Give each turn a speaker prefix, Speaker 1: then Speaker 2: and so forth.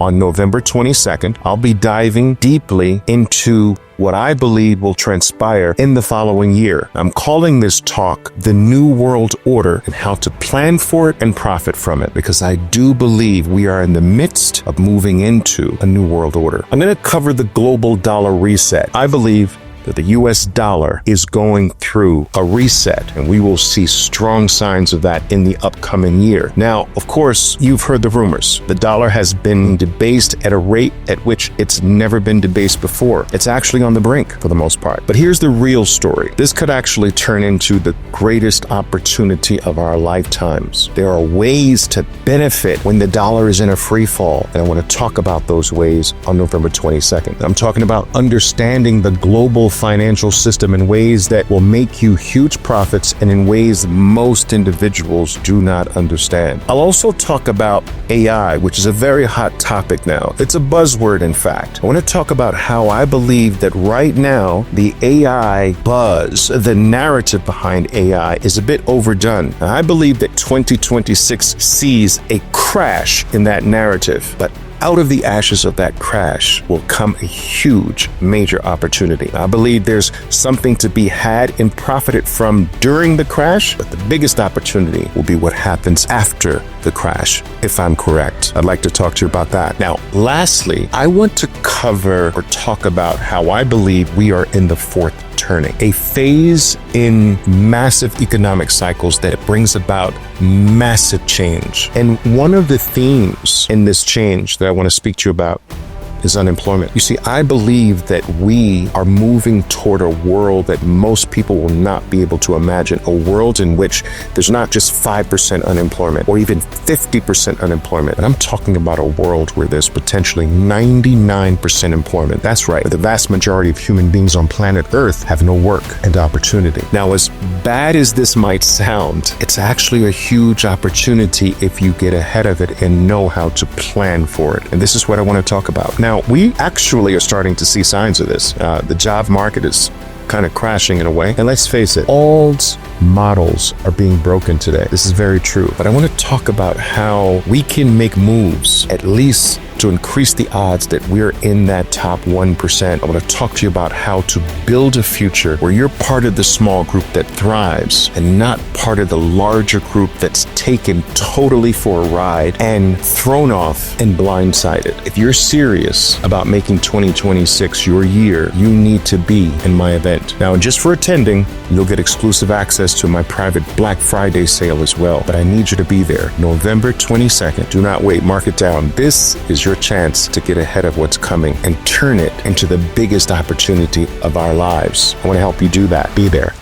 Speaker 1: On November 22nd, I'll be diving deeply into what I believe will transpire in the following year. I'm calling this talk The New World Order and how to plan for it and profit from it, because I do believe we are in the midst of moving into a new world order. I'm going to cover the global dollar reset. I believe that the US dollar is going through a reset, and we will see strong signs of that in the upcoming year. Now, of course, you've heard the rumors. The dollar has been debased at a rate at which it's never been debased before. It's actually on the brink for the most part. But here's the real story. This could actually turn into the greatest opportunity of our lifetimes. There are ways to benefit when the dollar is in a free fall, and I want to talk about those ways on November 22nd. I'm talking about understanding the global financial system in ways that will make you huge profits and in ways most individuals do not understand. I'll also talk about AI, which is a very hot topic now. It's a buzzword, in fact. I want to talk about how I believe that right now the AI buzz, the narrative behind AI, is a bit overdone. Now, I believe that 2026 sees a crash in that narrative, but out of the ashes of that crash will come a huge, major opportunity. I believe there's something to be had and profited from during the crash, but the biggest opportunity will be what happens after the crash, if I'm correct. I'd like to talk to you about that. Now, lastly, I want to cover or talk about how I believe we are in the fourth turning, a phase in massive economic cycles that brings about massive change. And one of the themes in this change that I want to speak to you about is unemployment. You see, I believe that we are moving toward a world that most people will not be able to imagine, a world in which there's not just 5% unemployment or even 50% unemployment, but I'm talking about a world where there's potentially 99% employment. That's right, the vast majority of human beings on planet Earth have no work and opportunity. Now, as bad as this might sound, it's actually a huge opportunity if you get ahead of it and know how to plan for it. And this is what I want to talk about. Now, we actually are starting to see signs of this. The job market is kind of crashing in a way. And let's face it, old models are being broken today. This is very true. But I want to talk about how we can make moves, at least to increase the odds that we're in that top 1%. I want to talk to you about how to build a future where you're part of the small group that thrives and not part of the larger group that's taken totally for a ride and thrown off and blindsided. If you're serious about making 2026 your year, you need to be in my event. Now, just for attending, you'll get exclusive access to my private Black Friday sale as well. But I need you to be there. November 22nd. Do not wait. Mark it down. This is your chance to get ahead of what's coming and turn it into the biggest opportunity of our lives. I want to help you do that. Be there.